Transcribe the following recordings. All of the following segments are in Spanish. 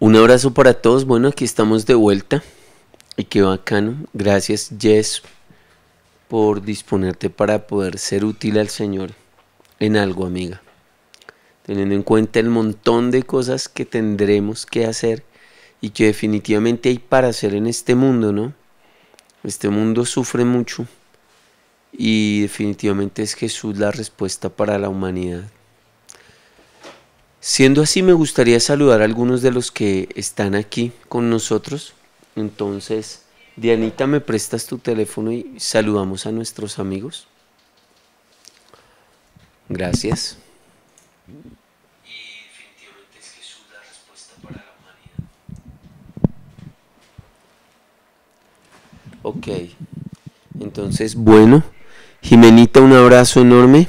Un abrazo para todos. Bueno, aquí estamos de vuelta. Y qué bacano. Gracias, Jess, por disponerte para poder ser útil al Señor en algo, amiga. Teniendo en cuenta el montón de cosas que tendremos que hacer y que definitivamente hay para hacer en este mundo, ¿no? Este mundo sufre mucho y definitivamente es Jesús la respuesta para la humanidad. Siendo así, me gustaría saludar a algunos de los que están aquí con nosotros. Entonces, Dianita, ¿me prestas tu teléfono y saludamos a nuestros amigos? Gracias. Y definitivamente es Jesús la respuesta para la humanidad. Ok, entonces, bueno, Jimenita, un abrazo enorme.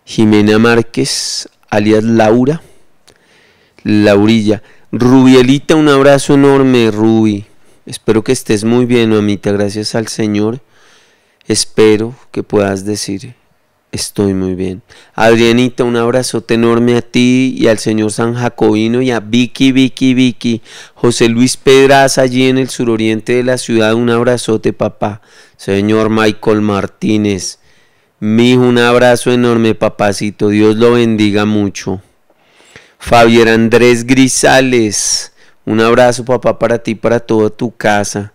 Jimena Márquez, alias Laura. Laurilla. Rubielita, un abrazo enorme, Rubi. Espero que estés muy bien, mamita. Gracias al Señor. Espero que puedas decir, estoy muy bien. Adrianita, un abrazote enorme a ti y al señor San Jacobino y a Vicky. José Luis Pedraza, allí en el suroriente de la ciudad, un abrazote, papá. Señor Michael Martínez, mi hijo, un abrazo enorme, papacito. Dios lo bendiga mucho. Javier Andrés Grisales, un abrazo, papá, para ti, para toda tu casa.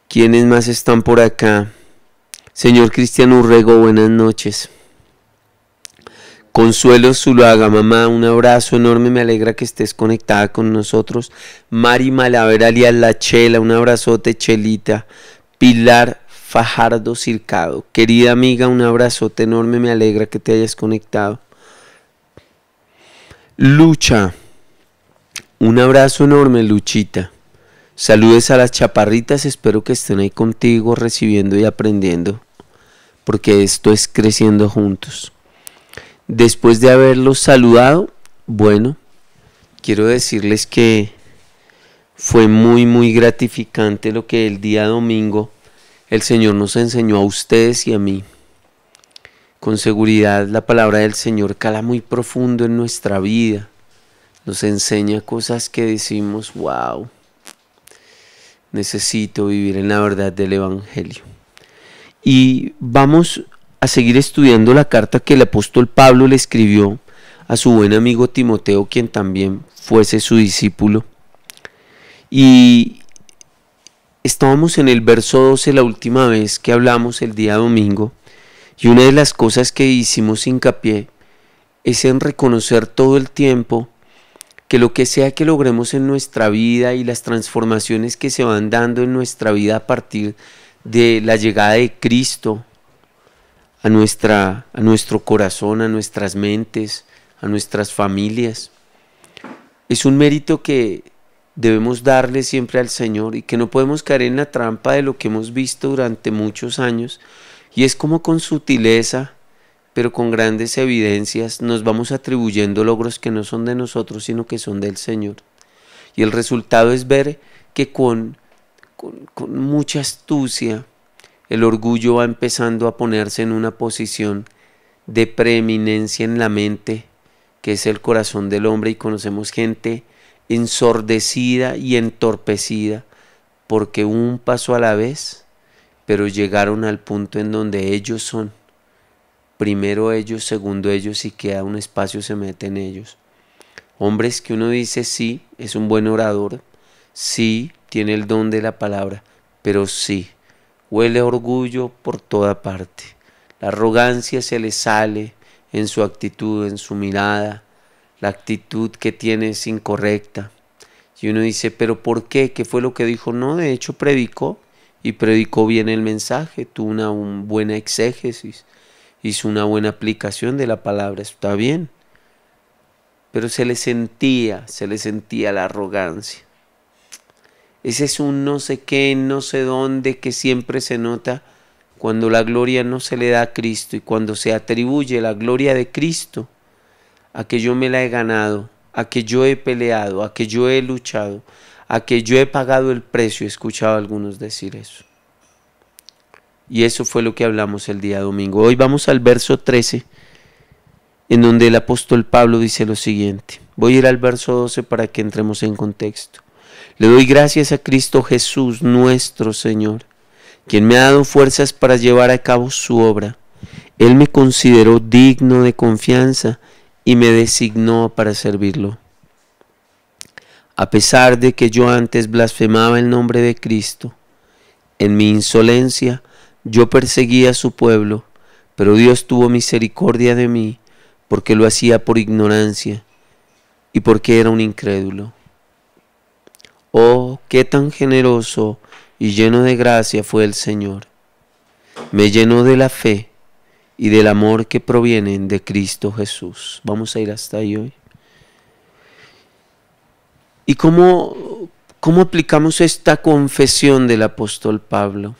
¿Quiénes más están por acá? Señor Cristian Urrego, buenas noches. Consuelo Zuluaga, mamá, un abrazo enorme, me alegra que estés conectada con nosotros. Mari Malaver, alias La Chela, un abrazote, Chelita. Pilar Fajardo Circado, querida amiga, un abrazote enorme, me alegra que te hayas conectado. Lucha, un abrazo enorme, Luchita. Saludes a las chaparritas, espero que estén ahí contigo recibiendo y aprendiendo, porque esto es creciendo juntos. Después de haberlos saludado, bueno, quiero decirles que fue muy gratificante lo que el día domingo el Señor nos enseñó a ustedes y a mí. Con seguridad la palabra del Señor cala muy profundo en nuestra vida. Nos enseña cosas que decimos, wow, necesito vivir en la verdad del Evangelio. Y vamos a seguir estudiando la carta que el apóstol Pablo le escribió a su buen amigo Timoteo, quien también fuese su discípulo. Y estábamos en el verso 12 la última vez que hablamos el día domingo. Y una de las cosas que hicimos hincapié es en reconocer todo el tiempo que lo que sea que logremos en nuestra vida y las transformaciones que se van dando en nuestra vida a partir de la llegada de Cristo a nuestro corazón, a nuestras mentes, a nuestras familias, es un mérito que debemos darle siempre al Señor y que no podemos caer en la trampa de lo que hemos visto durante muchos años. Y es como con sutileza, pero con grandes evidencias, nos vamos atribuyendo logros que no son de nosotros, sino que son del Señor. Y el resultado es ver que con mucha astucia, el orgullo va empezando a ponerse en una posición de preeminencia en la mente, que es el corazón del hombre, y conocemos gente ensordecida y entorpecida, porque un paso a la vez, pero llegaron al punto en donde ellos son, primero ellos, segundo ellos, y queda un espacio, se mete en ellos. Hombres que uno dice, sí, es un buen orador, sí, tiene el don de la palabra, pero sí, huele a orgullo por toda parte. La arrogancia se le sale en su actitud, en su mirada, la actitud que tiene es incorrecta. Y uno dice, ¿pero por qué? ¿Qué fue lo que dijo? No, de hecho predicó. Y predicó bien el mensaje, tuvo una buena exégesis, hizo una buena aplicación de la palabra, está bien. Pero se le sentía la arrogancia. Ese es un no sé qué, no sé dónde, que siempre se nota cuando la gloria no se le da a Cristo y cuando se atribuye la gloria de Cristo a que yo me la he ganado, a que yo he peleado, a que yo he luchado, a que yo he pagado el precio. He escuchado a algunos decir eso. Y eso fue lo que hablamos el día domingo. Hoy vamos al verso 13, en donde el apóstol Pablo dice lo siguiente. Voy a ir al verso 12 para que entremos en contexto. Le doy gracias a Cristo Jesús, nuestro Señor, quien me ha dado fuerzas para llevar a cabo su obra. Él me consideró digno de confianza y me designó para servirlo. A pesar de que yo antes blasfemaba el nombre de Cristo, en mi insolencia yo perseguía a su pueblo, pero Dios tuvo misericordia de mí, porque lo hacía por ignorancia y porque era un incrédulo. Oh, qué tan generoso y lleno de gracia fue el Señor. Me llenó de la fe y del amor que provienen de Cristo Jesús. Vamos a ir hasta ahí hoy. ¿Y cómo aplicamos esta confesión del apóstol Pablo?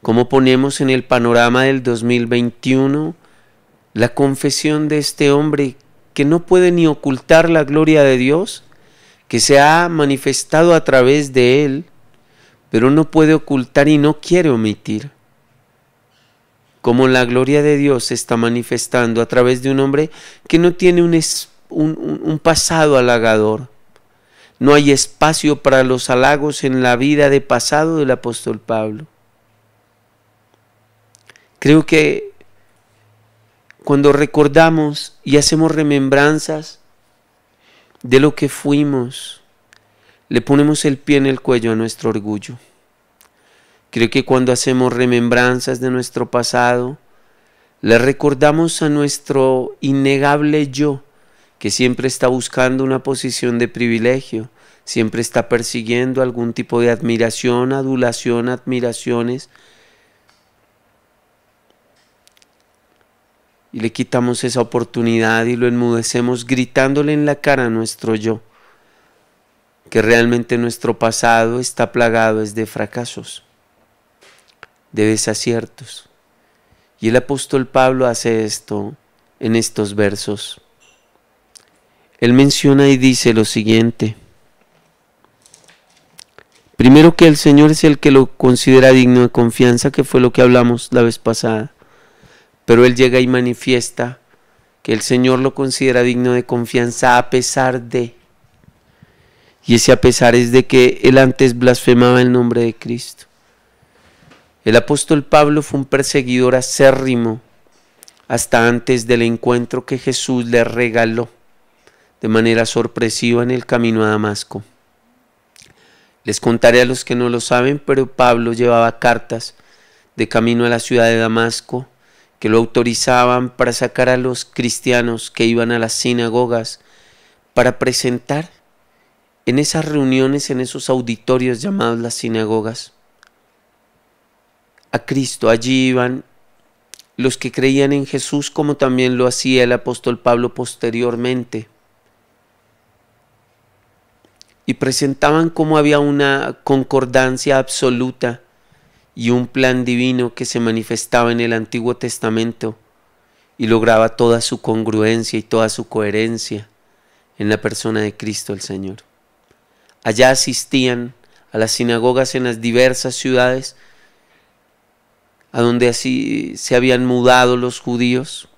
¿Cómo ponemos en el panorama del 2021 la confesión de este hombre que no puede ni ocultar la gloria de Dios, que se ha manifestado a través de él, pero no puede ocultar y no quiere omitir? Como la gloria de Dios se está manifestando a través de un hombre que no tiene un pasado halagador. No hay espacio para los halagos en la vida de pasado del apóstol Pablo. Creo que cuando recordamos y hacemos remembranzas de lo que fuimos, le ponemos el pie en el cuello a nuestro orgullo. Creo que cuando hacemos remembranzas de nuestro pasado, le recordamos a nuestro innegable yo, que siempre está buscando una posición de privilegio, siempre está persiguiendo algún tipo de admiración, adulación, admiraciones, y le quitamos esa oportunidad y lo enmudecemos gritándole en la cara a nuestro yo, que realmente nuestro pasado está plagado es de fracasos, de desaciertos. Y el apóstol Pablo hace esto en estos versos. Él menciona y dice lo siguiente. Primero, que el Señor es el que lo considera digno de confianza, que fue lo que hablamos la vez pasada. Pero él llega y manifiesta que el Señor lo considera digno de confianza a pesar de. Y ese a pesar es de que él antes blasfemaba el nombre de Cristo. El apóstol Pablo fue un perseguidor acérrimo hasta antes del encuentro que Jesús le regaló de manera sorpresiva en el camino a Damasco. Les contaré a los que no lo saben, pero Pablo llevaba cartas de camino a la ciudad de Damasco que lo autorizaban para sacar a los cristianos que iban a las sinagogas para presentar en esas reuniones, en esos auditorios llamados las sinagogas, a Cristo. Allí iban los que creían en Jesús, como también lo hacía el apóstol Pablo posteriormente, y presentaban cómo había una concordancia absoluta y un plan divino que se manifestaba en el Antiguo Testamento y lograba toda su congruencia y toda su coherencia en la persona de Cristo el Señor. Allá asistían a las sinagogas en las diversas ciudades a donde así se habían mudado los judíos,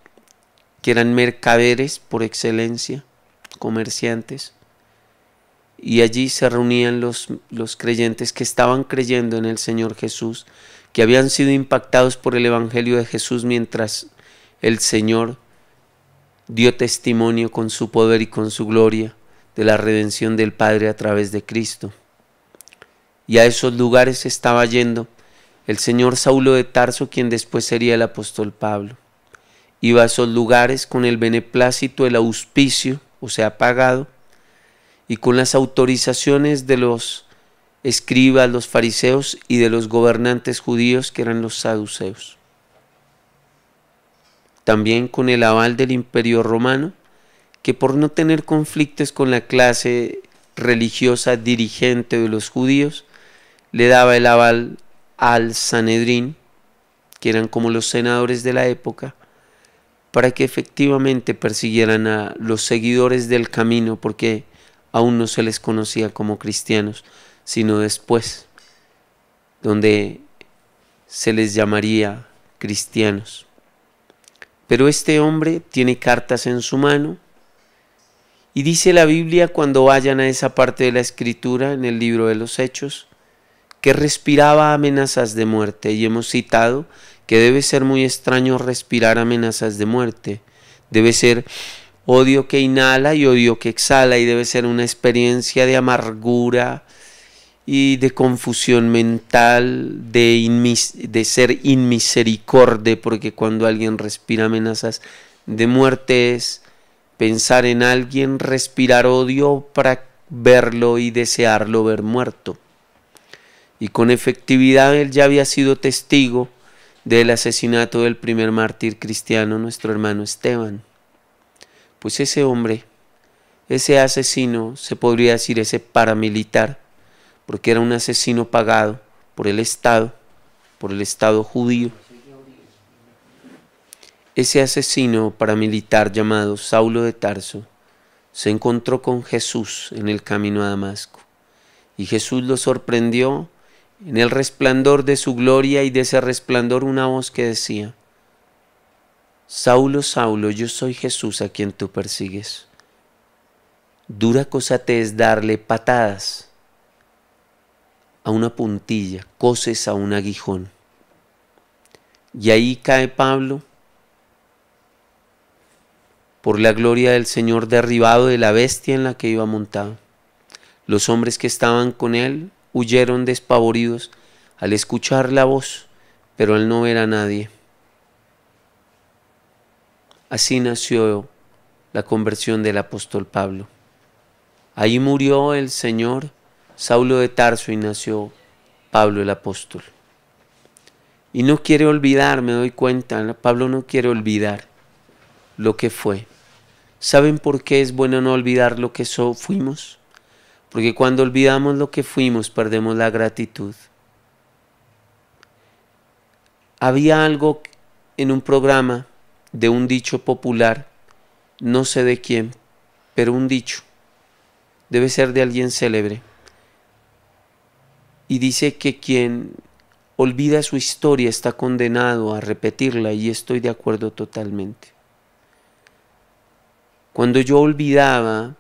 que eran mercaderes por excelencia, comerciantes, y allí se reunían los creyentes que estaban creyendo en el Señor Jesús, que habían sido impactados por el Evangelio de Jesús mientras el Señor dio testimonio con su poder y con su gloria de la redención del Padre a través de Cristo. Y a esos lugares estaba yendo el señor Saulo de Tarso, quien después sería el apóstol Pablo. Iba a esos lugares con el beneplácito, el auspicio, o sea, pagado, y con las autorizaciones de los escribas, los fariseos y de los gobernantes judíos, que eran los saduceos. También con el aval del Imperio Romano, que por no tener conflictos con la clase religiosa dirigente de los judíos, le daba el aval al Sanedrín, que eran como los senadores de la época, para que efectivamente persiguieran a los seguidores del camino, porque aún no se les conocía como cristianos, sino después, donde se les llamaría cristianos. Pero este hombre tiene cartas en su mano Y dice la Biblia, cuando vayan a esa parte de la Escritura, en el libro de los Hechos, que respiraba amenazas de muerte. Y hemos citado que debe ser muy extraño respirar amenazas de muerte. Debe ser odio que inhala y odio que exhala, y debe ser una experiencia de amargura y de confusión mental, de ser inmisericorde, porque cuando alguien respira amenazas de muerte es pensar en alguien, respirar odio para verlo y desearlo ver muerto. Y con efectividad él ya había sido testigo del asesinato del primer mártir cristiano, nuestro hermano Esteban. Pues ese hombre, ese asesino, se podría decir ese paramilitar, porque era un asesino pagado por el Estado judío. Ese asesino paramilitar llamado Saulo de Tarso se encontró con Jesús en el camino a Damasco, y Jesús lo sorprendió en el resplandor de su gloria, y de ese resplandor una voz que decía: Saulo, Saulo, yo soy Jesús a quien tú persigues. Dura cosa te es darle patadas a una puntilla, coces a un aguijón. Y ahí cae Pablo, por la gloria del Señor, derribado de la bestia en la que iba montado. Los hombres que estaban con él huyeron despavoridos al escuchar la voz, pero al no ver a nadie. Así nació la conversión del apóstol Pablo. Ahí murió el Señor Saulo de Tarso y nació Pablo el apóstol. Y no quiere olvidar, me doy cuenta, Pablo no quiere olvidar lo que fue. ¿Saben por qué es bueno no olvidar lo que fuimos? Porque cuando olvidamos lo que fuimos, perdemos la gratitud. Había algo en un programa de un dicho popular, no sé de quién, pero un dicho, debe ser de alguien célebre, y dice que quien olvida su historia está condenado a repetirla, y estoy de acuerdo totalmente. Cuando yo olvidaba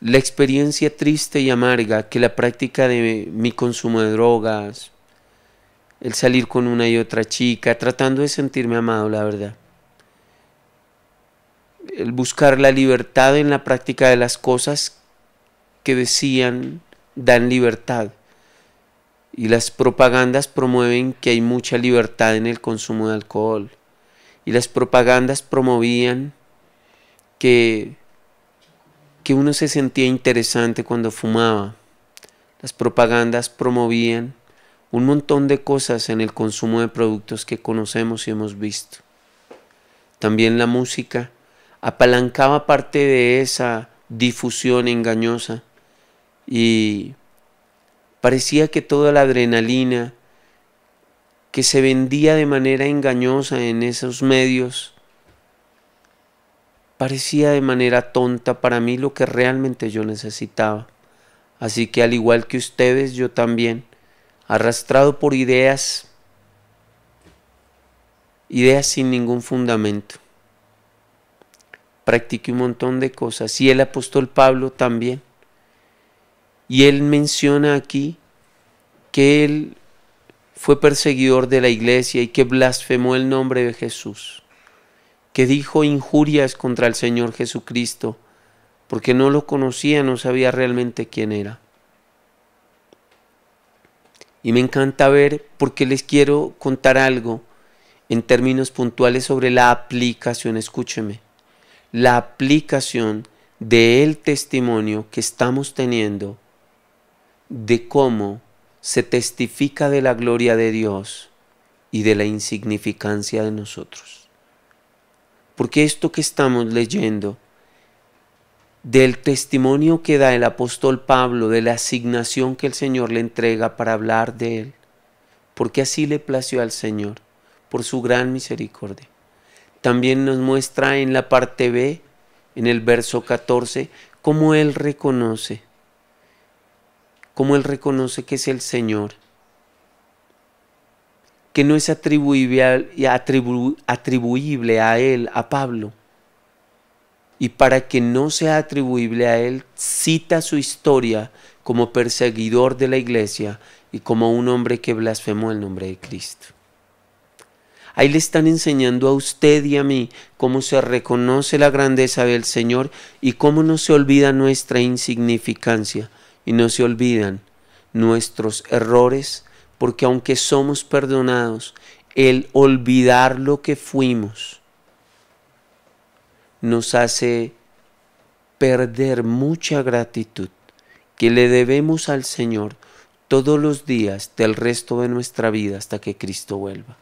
la experiencia triste y amarga que la práctica de mi consumo de drogas, el salir con una y otra chica, tratando de sentirme amado, la verdad, el buscar la libertad en la práctica de las cosas que decían dan libertad, y las propagandas promueven que hay mucha libertad en el consumo de alcohol, y las propagandas promovían que uno se sentía interesante cuando fumaba. Las propagandas promovían un montón de cosas en el consumo de productos que conocemos y hemos visto. También la música apalancaba parte de esa difusión engañosa, y parecía que toda la adrenalina que se vendía de manera engañosa en esos medios parecía de manera tonta para mí lo que realmente yo necesitaba. Así que al igual que ustedes, yo también, arrastrado por ideas sin ningún fundamento, practiqué un montón de cosas, y el apóstol Pablo también. Y él menciona aquí que él fue perseguidor de la iglesia y que blasfemó el nombre de Jesús, que dijo injurias contra el Señor Jesucristo, porque no lo conocía, no sabía realmente quién era. Y me encanta ver, porque les quiero contar algo en términos puntuales sobre la aplicación, escúcheme, la aplicación del testimonio que estamos teniendo de cómo se testifica de la gloria de Dios y de la insignificancia de nosotros. Porque esto que estamos leyendo, del testimonio que da el apóstol Pablo, de la asignación que el Señor le entrega para hablar de él, porque así le plació al Señor, por su gran misericordia. También nos muestra en la parte B, en el verso 14, cómo Él reconoce que es el Señor, que no es atribuible a Él, a Pablo, y para que no sea atribuible a él, cita su historia como perseguidor de la iglesia y como un hombre que blasfemó el nombre de Cristo. Ahí le están enseñando a usted y a mí cómo se reconoce la grandeza del Señor y cómo no se olvida nuestra insignificancia y no se olvidan nuestros errores, porque aunque somos perdonados, el olvidar lo que fuimos nos hace perder mucha gratitud que le debemos al Señor todos los días del resto de nuestra vida hasta que Cristo vuelva.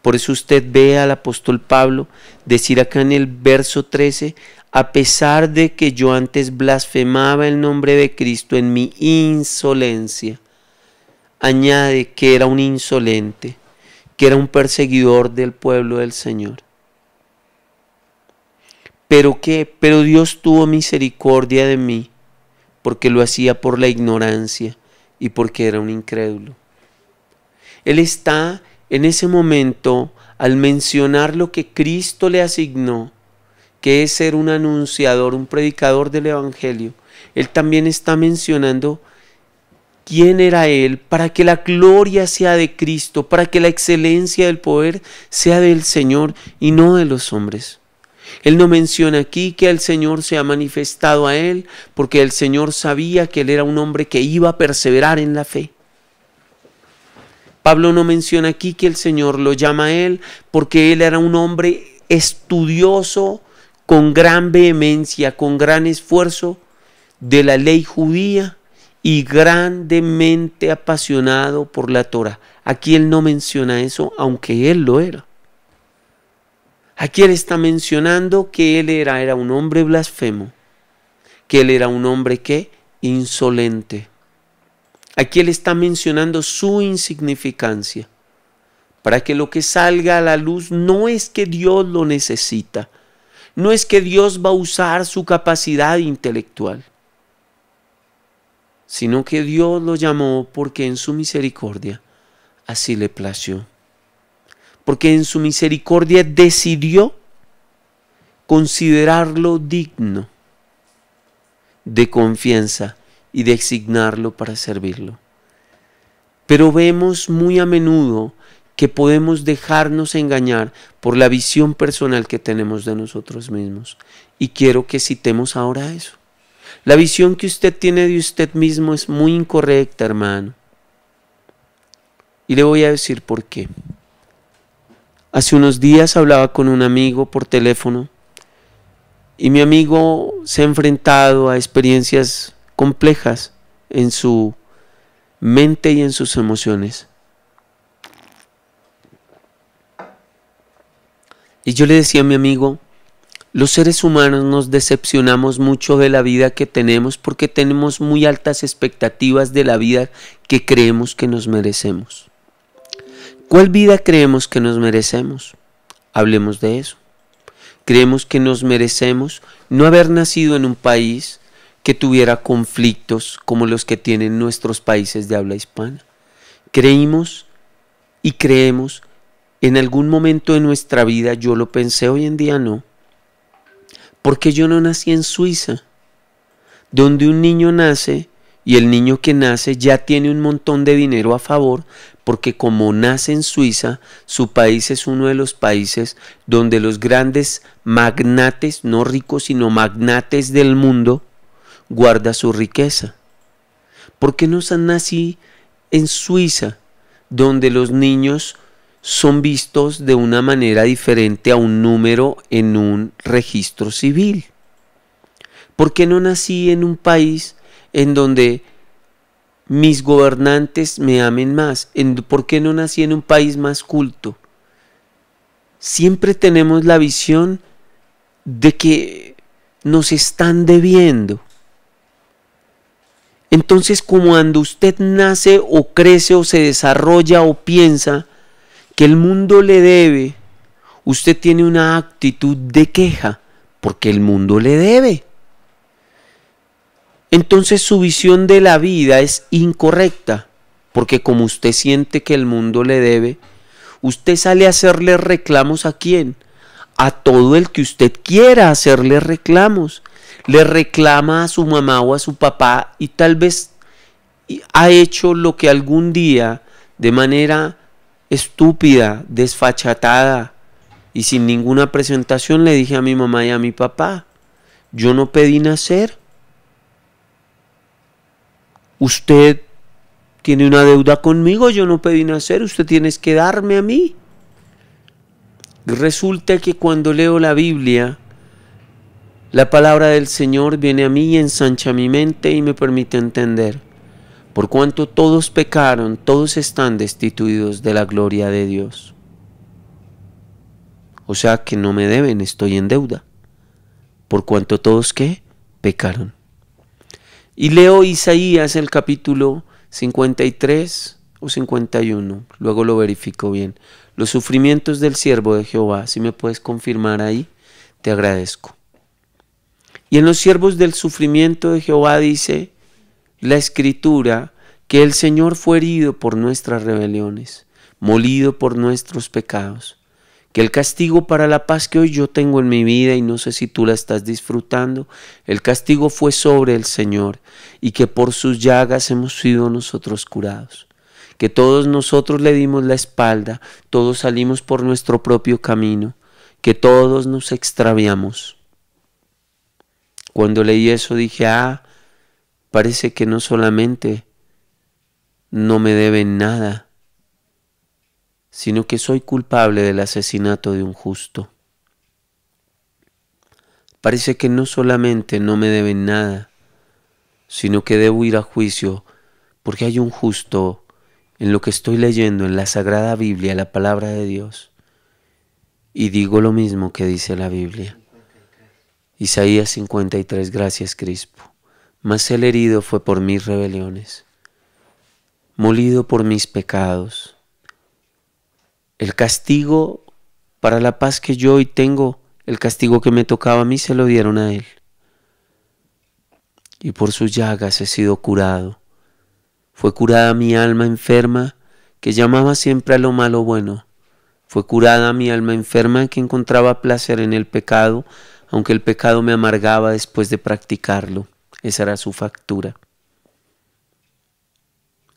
Por eso usted ve al apóstol Pablo decir acá en el verso 13, a pesar de que yo antes blasfemaba el nombre de Cristo en mi insolencia, añade que era un insolente, que era un perseguidor del pueblo del Señor. ¿Pero qué? Pero Dios tuvo misericordia de mí, porque lo hacía por la ignorancia y porque era un incrédulo. Él está en ese momento, al mencionar lo que Cristo le asignó, que es ser un anunciador, un predicador del Evangelio, él también está mencionando quién era él para que la gloria sea de Cristo, para que la excelencia del poder sea del Señor y no de los hombres. Él no menciona aquí que el Señor se ha manifestado a él, porque el Señor sabía que él era un hombre que iba a perseverar en la fe. Pablo no menciona aquí que el Señor lo llama a él porque él era un hombre estudioso con gran vehemencia, con gran esfuerzo de la ley judía y grandemente apasionado por la Torá. Aquí él no menciona eso, aunque él lo era. Aquí él está mencionando que él era un hombre blasfemo, que él era un hombre que insolente. Aquí él está mencionando su insignificancia, para que lo que salga a la luz no es que Dios lo necesita, no es que Dios va a usar su capacidad intelectual, sino que Dios lo llamó porque en su misericordia así le plació. Porque en su misericordia decidió considerarlo digno de confianza y designarlo para servirlo. Pero vemos muy a menudo que podemos dejarnos engañar por la visión personal que tenemos de nosotros mismos. Y quiero que citemos ahora eso. La visión que usted tiene de usted mismo es muy incorrecta, hermano. Y le voy a decir por qué. Hace unos días hablaba con un amigo por teléfono y mi amigo se ha enfrentado a experiencias complejas en su mente y en sus emociones. Y yo le decía a mi amigo, los seres humanos nos decepcionamos mucho de la vida que tenemos porque tenemos muy altas expectativas de la vida que creemos que nos merecemos. ¿Cuál vida creemos que nos merecemos? Hablemos de eso. Creemos que nos merecemos no haber nacido en un país que tuviera conflictos como los que tienen nuestros países de habla hispana. Creímos y creemos en algún momento de nuestra vida, yo lo pensé, hoy en día no, porque yo no nací en Suiza, donde un niño nace y el niño que nace ya tiene un montón de dinero a favor, porque como nace en Suiza, su país es uno de los países donde los grandes magnates, no ricos sino magnates del mundo, guarda su riqueza. ¿Por qué no nací en Suiza, donde los niños son vistos de una manera diferente a un número en un registro civil? ¿Por qué no nací en un país en donde mis gobernantes me amen más? ¿Por qué no nací en un país más culto? Siempre tenemos la visión de que nos están debiendo. Entonces, cuando usted nace o crece o se desarrolla o piensa que el mundo le debe, usted tiene una actitud de queja porque el mundo le debe. Entonces su visión de la vida es incorrecta, porque como usted siente que el mundo le debe, usted sale a hacerle reclamos ¿a quién? a todo el que usted quiera hacerle reclamos. Le reclama a su mamá o a su papá y tal vez ha hecho lo que algún día de manera estúpida, desfachatada y sin ninguna presentación le dije a mi mamá y a mi papá: yo no pedí nacer. Usted tiene una deuda conmigo, yo no pedí nacer, usted tiene que darme a mí. Resulta que cuando leo la Biblia, la palabra del Señor viene a mí y ensancha mi mente y me permite entender: por cuanto todos pecaron, todos están destituidos de la gloria de Dios. O sea que no me deben, estoy en deuda. Por cuanto todos, ¿qué? Pecaron. Y leo Isaías el capítulo 53 o 51, luego lo verifico bien. Los sufrimientos del siervo de Jehová, si me puedes confirmar ahí, te agradezco. Y en los siervos del sufrimiento de Jehová dice la Escritura que el Señor fue herido por nuestras rebeliones, molido por nuestros pecados, que el castigo para la paz que hoy yo tengo en mi vida, y no sé si tú la estás disfrutando, el castigo fue sobre el Señor, y que por sus llagas hemos sido nosotros curados, que todos nosotros le dimos la espalda, todos salimos por nuestro propio camino, que todos nos extraviamos. Cuando leí eso dije: parece que no solamente no me deben nada, sino que soy culpable del asesinato de un justo. Parece que no solamente no me deben nada, sino que debo ir a juicio porque hay un justo en lo que estoy leyendo en la Sagrada Biblia, la palabra de Dios. Y digo lo mismo que dice la Biblia. Isaías 53, gracias Crispo. Mas el herido fue por mis rebeliones, molido por mis pecados. El castigo para la paz que yo hoy tengo, el castigo que me tocaba a mí, se lo dieron a él. Y por sus llagas he sido curado. Fue curada mi alma enferma, que llamaba siempre a lo malo bueno. Fue curada mi alma enferma, que encontraba placer en el pecado, aunque el pecado me amargaba después de practicarlo. Esa era su factura.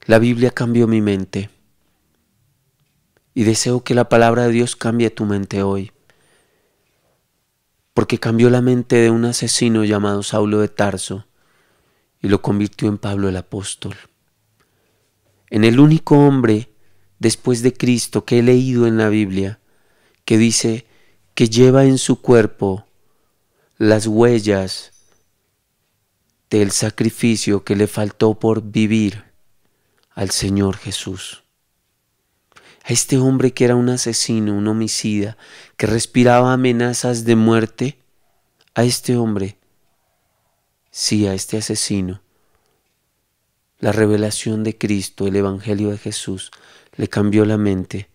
La Biblia cambió mi mente. Y deseo que la palabra de Dios cambie tu mente hoy. Porque cambió la mente de un asesino llamado Saulo de Tarso y lo convirtió en Pablo el apóstol. En el único hombre después de Cristo que he leído en la Biblia, que dice que lleva en su cuerpo las huellas del sacrificio que le faltó por vivir al Señor Jesús. A este hombre que era un asesino, un homicida, que respiraba amenazas de muerte, a este hombre, sí, a este asesino, la revelación de Cristo, el Evangelio de Jesús, le cambió la mente.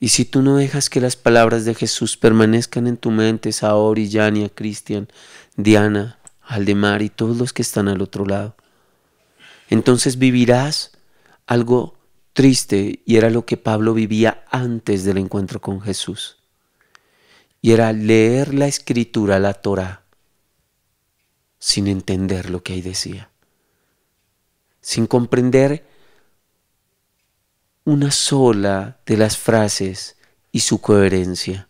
Y si tú no dejas que las palabras de Jesús permanezcan en tu mente, Saori, Yania, Cristian, Diana, Aldemar y todos los que están al otro lado, entonces vivirás algo triste, y era lo que Pablo vivía antes del encuentro con Jesús. Y era leer la Escritura, la Torá, sin entender lo que ahí decía, sin comprender una sola de las frases y su coherencia.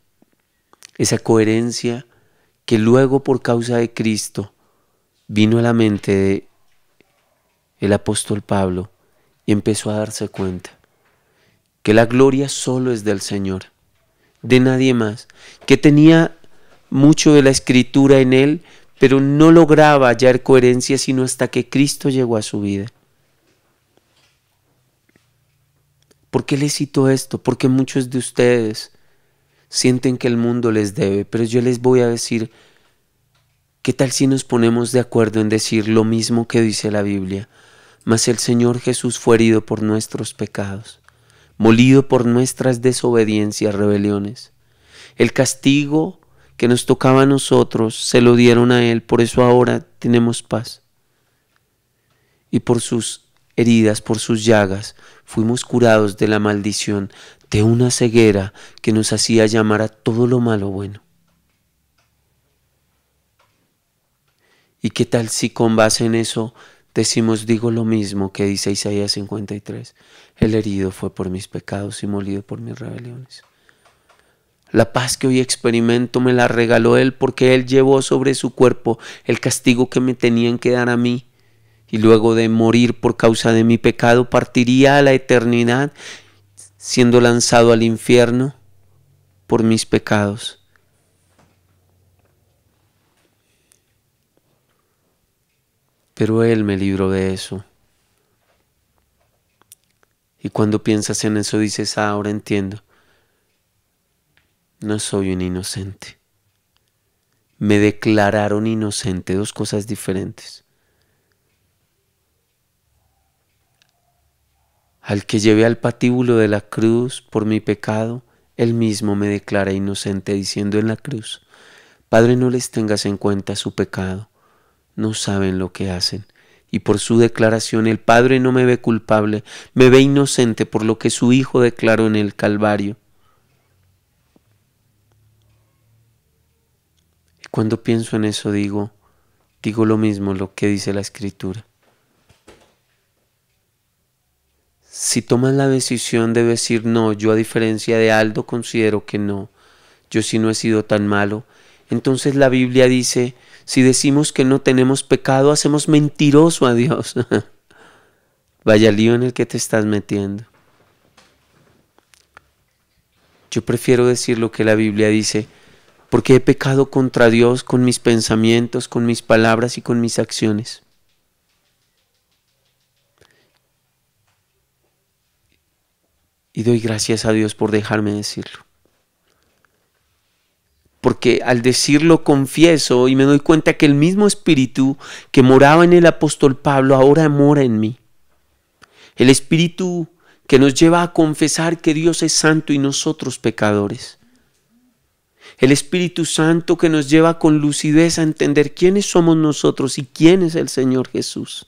Esa coherencia que luego, por causa de Cristo, vino a la mente del apóstol Pablo y empezó a darse cuenta que la gloria solo es del Señor, de nadie más, que tenía mucho de la Escritura en él, pero no lograba hallar coherencia sino hasta que Cristo llegó a su vida. ¿Por qué les cito esto? Porque muchos de ustedes sienten que el mundo les debe, pero yo les voy a decir, ¿qué tal si nos ponemos de acuerdo en decir lo mismo que dice la Biblia? Mas el Señor Jesús fue herido por nuestros pecados, molido por nuestras desobediencias, rebeliones. El castigo que nos tocaba a nosotros se lo dieron a Él, por eso ahora tenemos paz. Y por sus heridas por sus llagas, fuimos curados de la maldición, de una ceguera que nos hacía llamar a todo lo malo bueno. ¿Y qué tal si con base en eso decimos, digo lo mismo que dice Isaías 53? El herido fue por mis pecados y molido por mis rebeliones. La paz que hoy experimento me la regaló Él, porque Él llevó sobre su cuerpo el castigo que me tenían que dar a mí. Y luego de morir por causa de mi pecado, partiría a la eternidad siendo lanzado al infierno por mis pecados. Pero Él me libró de eso. Y cuando piensas en eso dices, ahora entiendo. No soy un inocente. Me declararon inocente, dos cosas diferentes. Al que llevé al patíbulo de la cruz por mi pecado, Él mismo me declara inocente, diciendo en la cruz, Padre, no les tengas en cuenta su pecado, no saben lo que hacen. Y por su declaración el Padre no me ve culpable, me ve inocente por lo que su Hijo declaró en el Calvario. Y cuando pienso en eso digo lo mismo lo que dice la Escritura. Si tomas la decisión de decir no, yo a diferencia de Aldo considero que no, yo sí no he sido tan malo, entonces la Biblia dice, si decimos que no tenemos pecado, hacemos mentiroso a Dios. Vaya lío en el que te estás metiendo. Yo prefiero decir lo que la Biblia dice, porque he pecado contra Dios con mis pensamientos, con mis palabras y con mis acciones. Y doy gracias a Dios por dejarme decirlo. Porque al decirlo confieso y me doy cuenta que el mismo Espíritu que moraba en el apóstol Pablo ahora mora en mí. El Espíritu que nos lleva a confesar que Dios es santo y nosotros pecadores. El Espíritu Santo que nos lleva con lucidez a entender quiénes somos nosotros y quién es el Señor Jesús.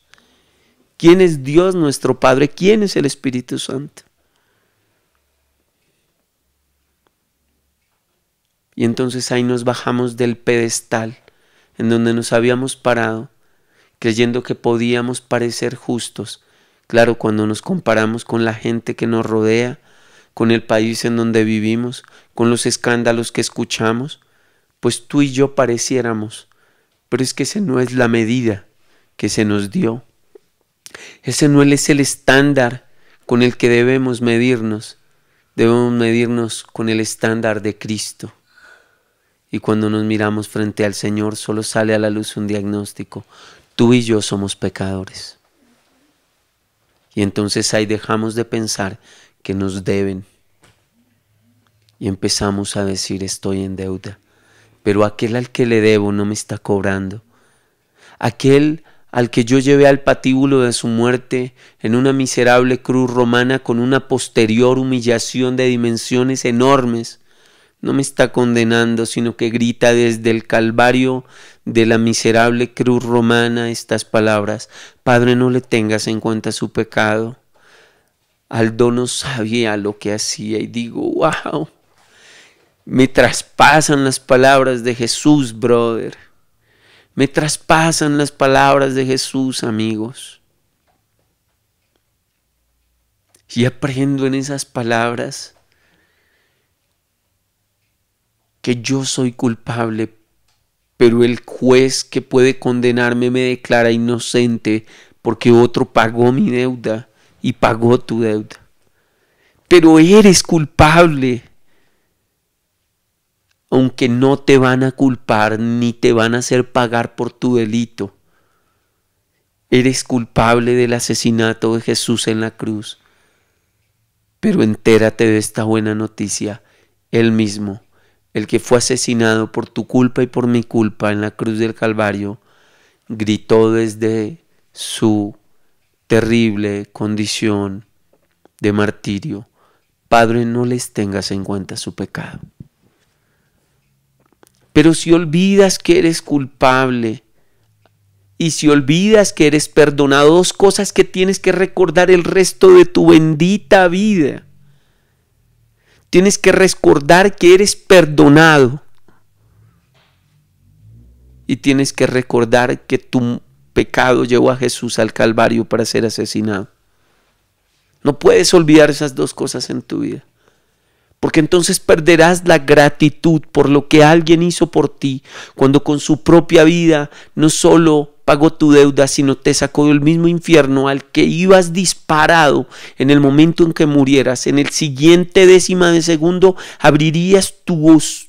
Quién es Dios nuestro Padre, quién es el Espíritu Santo. Y entonces ahí nos bajamos del pedestal en donde nos habíamos parado, creyendo que podíamos parecer justos. Claro, cuando nos comparamos con la gente que nos rodea, con el país en donde vivimos, con los escándalos que escuchamos, pues tú y yo pareciéramos. Pero es que ese no es la medida que se nos dio. Ese no es el estándar con el que debemos medirnos. Debemos medirnos con el estándar de Cristo. Y cuando nos miramos frente al Señor, solo sale a la luz un diagnóstico. Tú y yo somos pecadores. Y entonces ahí dejamos de pensar que nos deben. Y empezamos a decir, estoy en deuda. Pero aquel al que le debo no me está cobrando. Aquel al que yo llevé al patíbulo de su muerte en una miserable cruz romana con una posterior humillación de dimensiones enormes, no me está condenando, sino que grita desde el Calvario de la miserable cruz romana estas palabras: Padre, no le tengas en cuenta su pecado. Aldo no sabía lo que hacía y digo, wow, me traspasan las palabras de Jesús, brother. Me traspasan las palabras de Jesús, amigos. Y aprendo en esas palabras que yo soy culpable, pero el juez que puede condenarme me declara inocente porque otro pagó mi deuda y pagó tu deuda. Pero eres culpable, aunque no te van a culpar ni te van a hacer pagar por tu delito. Eres culpable del asesinato de Jesús en la cruz. Pero entérate de esta buena noticia, Él mismo, el que fue asesinado por tu culpa y por mi culpa en la cruz del Calvario, gritó desde su terrible condición de martirio: Padre, no les tengas en cuenta su pecado. Pero si olvidas que eres culpable, Y si olvidas que eres perdonado, dos cosas que tienes que recordar el resto de tu bendita vida. Tienes que recordar que eres perdonado. Y tienes que recordar que tu pecado llevó a Jesús al Calvario para ser asesinado. No puedes olvidar esas dos cosas en tu vida. Porque entonces perderás la gratitud por lo que alguien hizo por ti, cuando con su propia vida no solo pagó tu deuda, sino te sacó del mismo infierno al que ibas disparado en el momento en que murieras. En el siguiente décima de segundo abrirías tus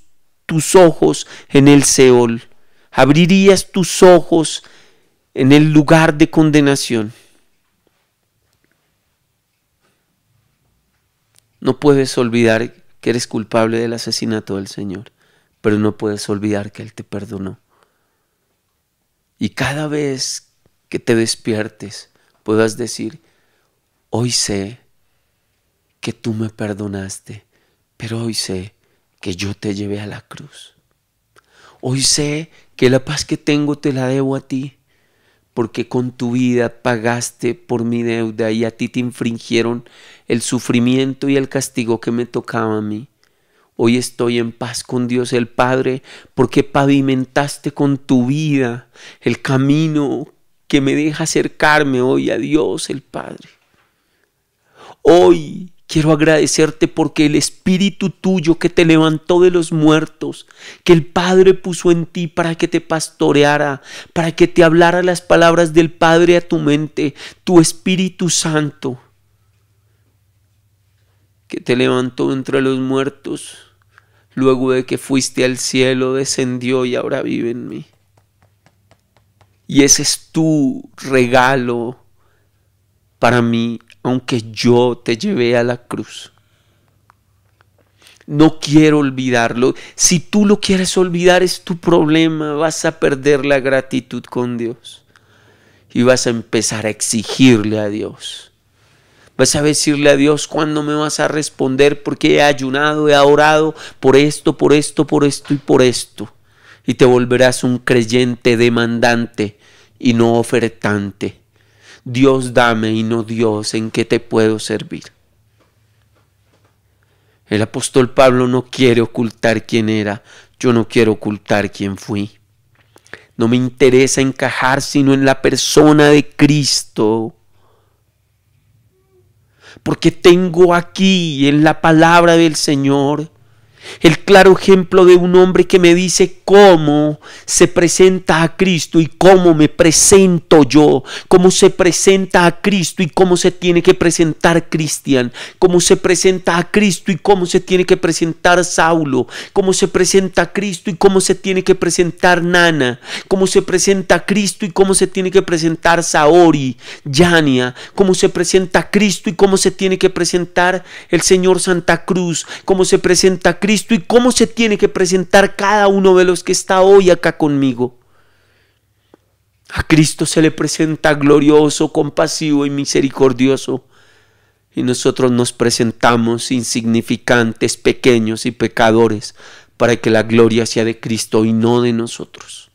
ojos en el Seol. Abrirías tus ojos en el lugar de condenación. No puedes olvidar que eres culpable del asesinato del Señor, pero no puedes olvidar que Él te perdonó. Y cada vez que te despiertes, puedas decir: hoy sé que tú me perdonaste, pero hoy sé que yo te llevé a la cruz. Hoy sé que la paz que tengo te la debo a ti, porque con tu vida pagaste por mi deuda y a ti te infringieron el sufrimiento y el castigo que me tocaba a mí. Hoy estoy en paz con Dios el Padre, porque pavimentaste con tu vida el camino que me deja acercarme hoy a Dios el Padre. Hoy quiero agradecerte porque el Espíritu tuyo que te levantó de los muertos, que el Padre puso en ti para que te pastoreara, para que te hablara las palabras del Padre a tu mente, tu Espíritu Santo, que te levantó entre los muertos, luego de que fuiste al cielo, descendió y ahora vive en mí. Y ese es tu regalo para mí, aunque yo te llevé a la cruz. No quiero olvidarlo. Si tú lo quieres olvidar, es tu problema. Vas a perder la gratitud con Dios. Y vas a empezar a exigirle a Dios. Vas a decirle a Dios: ¿cuándo me vas a responder? Porque he ayunado, he orado por esto, por esto, por esto y por esto. Y te volverás un creyente demandante y no ofertante. Dios, dame, y no Dios, ¿en qué te puedo servir? El apóstol Pablo no quiere ocultar quién era. Yo no quiero ocultar quién fui. No me interesa encajar sino en la persona de Cristo. Porque tengo aquí en la palabra del Señor el claro ejemplo de un hombre que me dice cómo se presenta a Cristo y cómo me presento yo, cómo se presenta a Cristo y cómo se tiene que presentar Cristian, cómo se presenta a Cristo y cómo se tiene que presentar Saulo, cómo se presenta a Cristo y cómo se tiene que presentar Nana, cómo se presenta a Cristo y cómo se tiene que presentar Saori, Yania, cómo se presenta a Cristo y cómo se tiene que presentar el Señor Santa Cruz, cómo se presenta a Cristo y cómo se tiene que presentar cada uno de los que está hoy acá conmigo. A Cristo se le presenta glorioso, compasivo y misericordioso, y nosotros nos presentamos insignificantes, pequeños y pecadores, para que la gloria sea de Cristo y no de nosotros.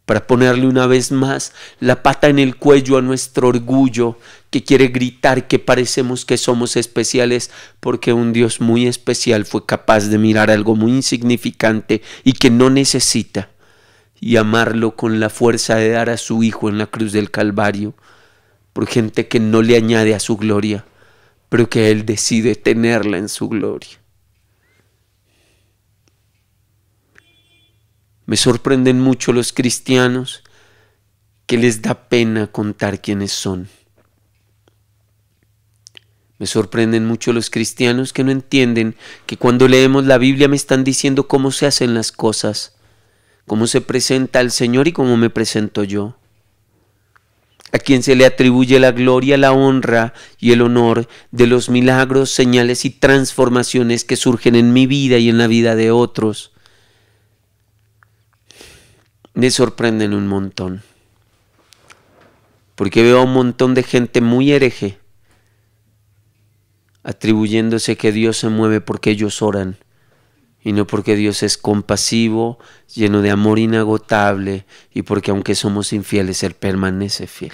Para ponerle una vez más la pata en el cuello a nuestro orgullo, que quiere gritar que parecemos que somos especiales, porque un Dios muy especial fue capaz de mirar algo muy insignificante y que no necesita, y amarlo con la fuerza de dar a su Hijo en la cruz del Calvario, por gente que no le añade a su gloria, pero que Él decide tenerla en su gloria. Me sorprenden mucho los cristianos que les da pena contar quiénes son. Me sorprenden mucho los cristianos que no entienden que cuando leemos la Biblia me están diciendo cómo se hacen las cosas, cómo se presenta el Señor y cómo me presento yo. A quien se le atribuye la gloria, la honra y el honor de los milagros, señales y transformaciones que surgen en mi vida y en la vida de otros. Me sorprenden un montón, porque veo a un montón de gente muy hereje, atribuyéndose que Dios se mueve porque ellos oran y no porque Dios es compasivo, lleno de amor inagotable, y porque aunque somos infieles, Él permanece fiel.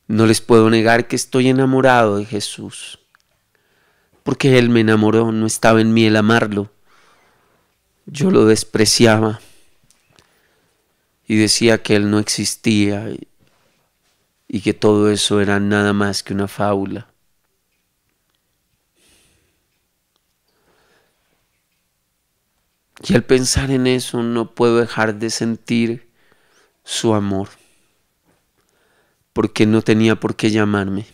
No les puedo negar que estoy enamorado de Jesús, porque Él me enamoró, no estaba en mí el amarlo. Yo lo despreciaba y decía que Él no existía y que todo eso era nada más que una fábula. Y al pensar en eso no puedo dejar de sentir su amor, porque no tenía por qué llamarme.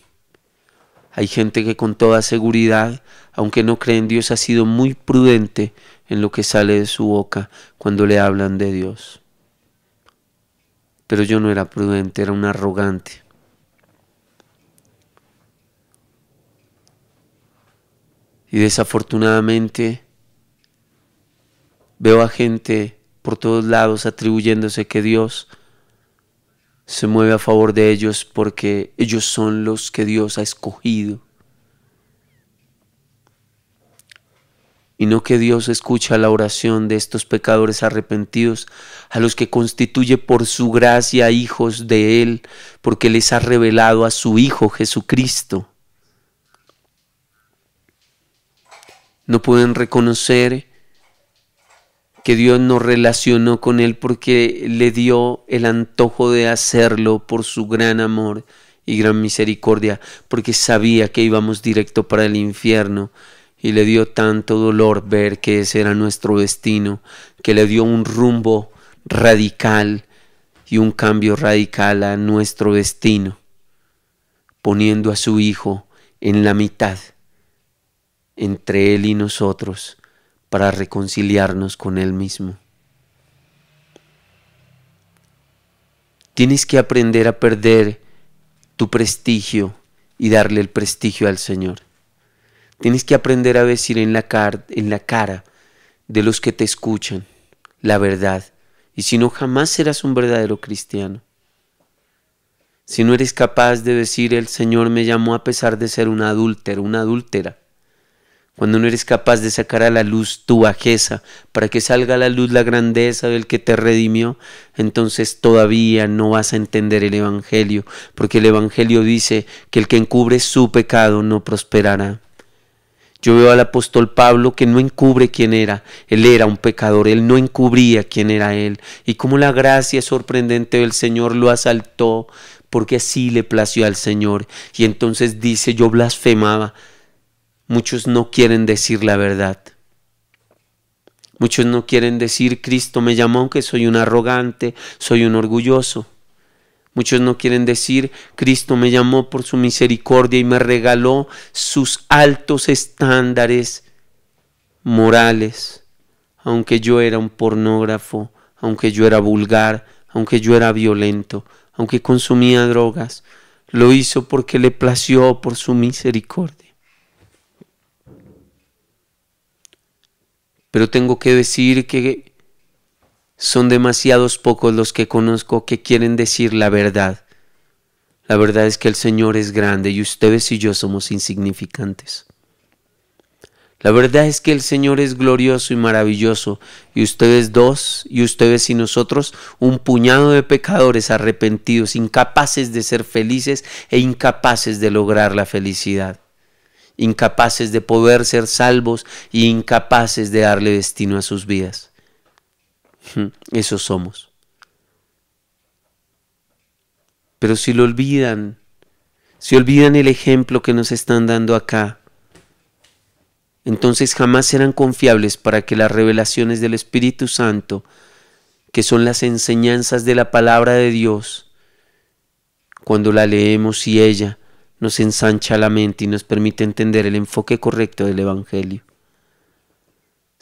Hay gente que con toda seguridad, aunque no cree en Dios, ha sido muy prudente en lo que sale de su boca cuando le hablan de Dios. Pero yo no era prudente, era un arrogante. Y desafortunadamente veo a gente por todos lados atribuyéndose que Dios se mueve a favor de ellos porque ellos son los que Dios ha escogido. Y no que Dios escucha la oración de estos pecadores arrepentidos, a los que constituye por su gracia hijos de Él, porque les ha revelado a su Hijo Jesucristo. No pueden reconocer que Dios nos relacionó con Él porque le dio el antojo de hacerlo por su gran amor y gran misericordia, porque sabía que íbamos directo para el infierno. Y le dio tanto dolor ver que ese era nuestro destino, que le dio un rumbo radical y un cambio radical a nuestro destino, poniendo a su Hijo en la mitad, entre Él y nosotros, para reconciliarnos con Él mismo. Tienes que aprender a perder tu prestigio y darle el prestigio al Señor. Tienes que aprender a decir en la cara de los que te escuchan la verdad. Y si no, jamás serás un verdadero cristiano. Si no eres capaz de decir el Señor me llamó a pesar de ser un adúltero, una adúltera. Cuando no eres capaz de sacar a la luz tu bajeza para que salga a la luz la grandeza del que te redimió, entonces todavía no vas a entender el Evangelio, porque el Evangelio dice que el que encubre su pecado no prosperará. Yo veo al apóstol Pablo que no encubre quién era. Él era un pecador, él no encubría quién era él. Y como la gracia sorprendente del Señor lo asaltó, porque así le plació al Señor. Y entonces dice, yo blasfemaba. Muchos no quieren decir la verdad. Muchos no quieren decir, Cristo me llamó aunque soy un arrogante, soy un orgulloso. Muchos no quieren decir, Cristo me llamó por su misericordia y me regaló sus altos estándares morales, aunque yo era un pornógrafo, aunque yo era vulgar, aunque yo era violento, aunque consumía drogas, lo hizo porque le plació por su misericordia. Pero tengo que decir que son demasiados pocos los que conozco que quieren decir la verdad. La verdad es que el Señor es grande y ustedes y yo somos insignificantes. La verdad es que el Señor es glorioso y maravilloso y ustedes dos y ustedes y nosotros un puñado de pecadores arrepentidos, incapaces de ser felices e incapaces de lograr la felicidad. Incapaces de poder ser salvos y incapaces de darle destino a sus vidas. Eso somos. Pero si lo olvidan, si olvidan el ejemplo que nos están dando acá, entonces jamás serán confiables para que las revelaciones del Espíritu Santo, que son las enseñanzas de la palabra de Dios, cuando la leemos y ella nos ensancha la mente y nos permite entender el enfoque correcto del Evangelio.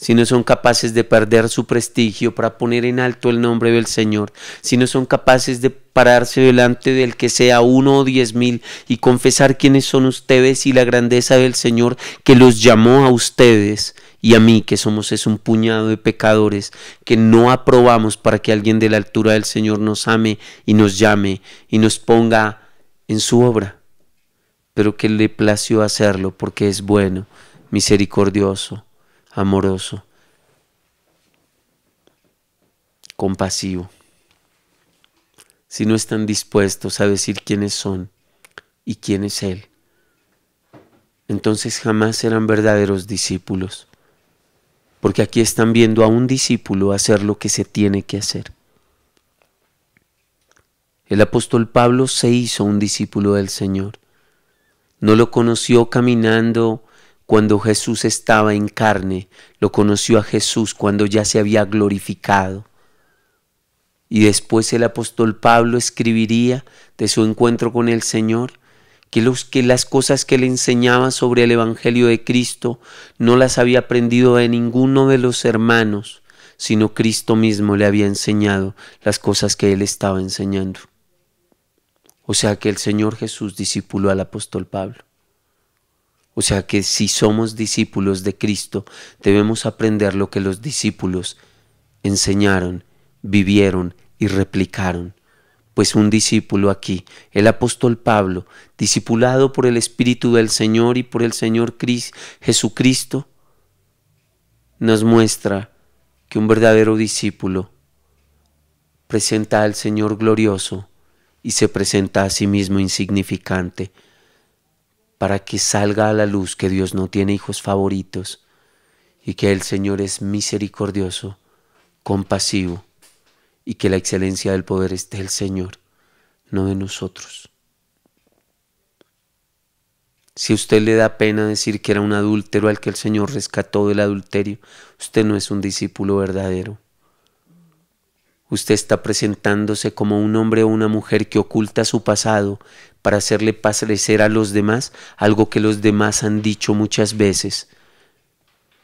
Si no son capaces de perder su prestigio para poner en alto el nombre del Señor, si no son capaces de pararse delante del que sea 1 o 10,000 y confesar quiénes son ustedes y la grandeza del Señor que los llamó a ustedes y a mí, que somos un puñado de pecadores que no aprobamos para que alguien de la altura del Señor nos ame y nos llame y nos ponga en su obra, pero que le plació hacerlo porque es bueno misericordioso, amoroso, compasivo. Si no están dispuestos a decir quiénes son y quién es Él, entonces jamás serán verdaderos discípulos, porque aquí están viendo a un discípulo hacer lo que se tiene que hacer. El apóstol Pablo se hizo un discípulo del Señor. No lo conoció caminando cuando Jesús estaba en carne, lo conoció a Jesús cuando ya se había glorificado. Y después el apóstol Pablo escribiría de su encuentro con el Señor que las cosas que le enseñaba sobre el Evangelio de Cristo no las había aprendido de ninguno de los hermanos, sino Cristo mismo le había enseñado las cosas que él estaba enseñando. O sea que el Señor Jesús discipuló al apóstol Pablo. O sea que si somos discípulos de Cristo, debemos aprender lo que los discípulos enseñaron, vivieron y replicaron. Pues un discípulo aquí, el apóstol Pablo, discipulado por el Espíritu del Señor y por el Señor Jesucristo, nos muestra que un verdadero discípulo presenta al Señor glorioso y se presenta a sí mismo insignificante, para que salga a la luz que Dios no tiene hijos favoritos y que el Señor es misericordioso, compasivo, y que la excelencia del poder es del Señor, no de nosotros. Si a usted le da pena decir que era un adúltero al que el Señor rescató del adulterio, usted no es un discípulo verdadero. Usted está presentándose como un hombre o una mujer que oculta su pasado para hacerle parecer a los demás algo que los demás han dicho muchas veces.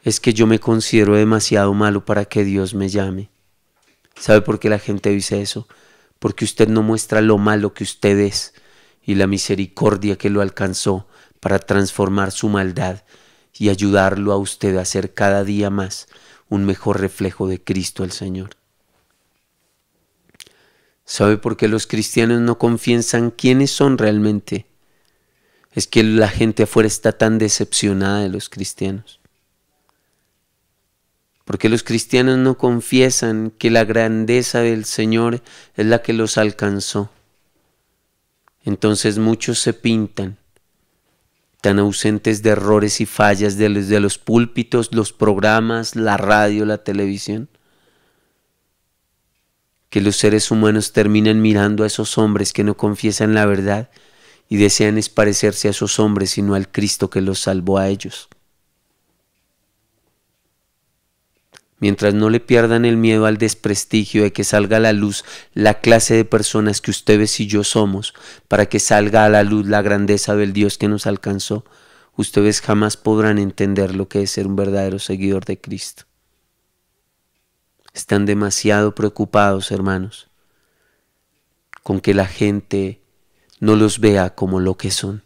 Es que yo me considero demasiado malo para que Dios me llame. ¿Sabe por qué la gente dice eso? Porque usted no muestra lo malo que usted es y la misericordia que lo alcanzó para transformar su maldad y ayudarlo a usted a ser cada día más un mejor reflejo de Cristo el Señor. ¿Sabe por qué los cristianos no confiesan quiénes son realmente? Es que la gente afuera está tan decepcionada de los cristianos. Porque los cristianos no confiesan que la grandeza del Señor es la que los alcanzó. Entonces muchos se pintan tan ausentes de errores y fallas desde los púlpitos, los programas, la radio, la televisión, que los seres humanos terminan mirando a esos hombres que no confiesan la verdad y desean es parecerse a esos hombres y no al Cristo que los salvó a ellos. Mientras no le pierdan el miedo al desprestigio de que salga a la luz la clase de personas que ustedes y yo somos, para que salga a la luz la grandeza del Dios que nos alcanzó, ustedes jamás podrán entender lo que es ser un verdadero seguidor de Cristo. Están demasiado preocupados, hermanos, con que la gente no los vea como lo que son.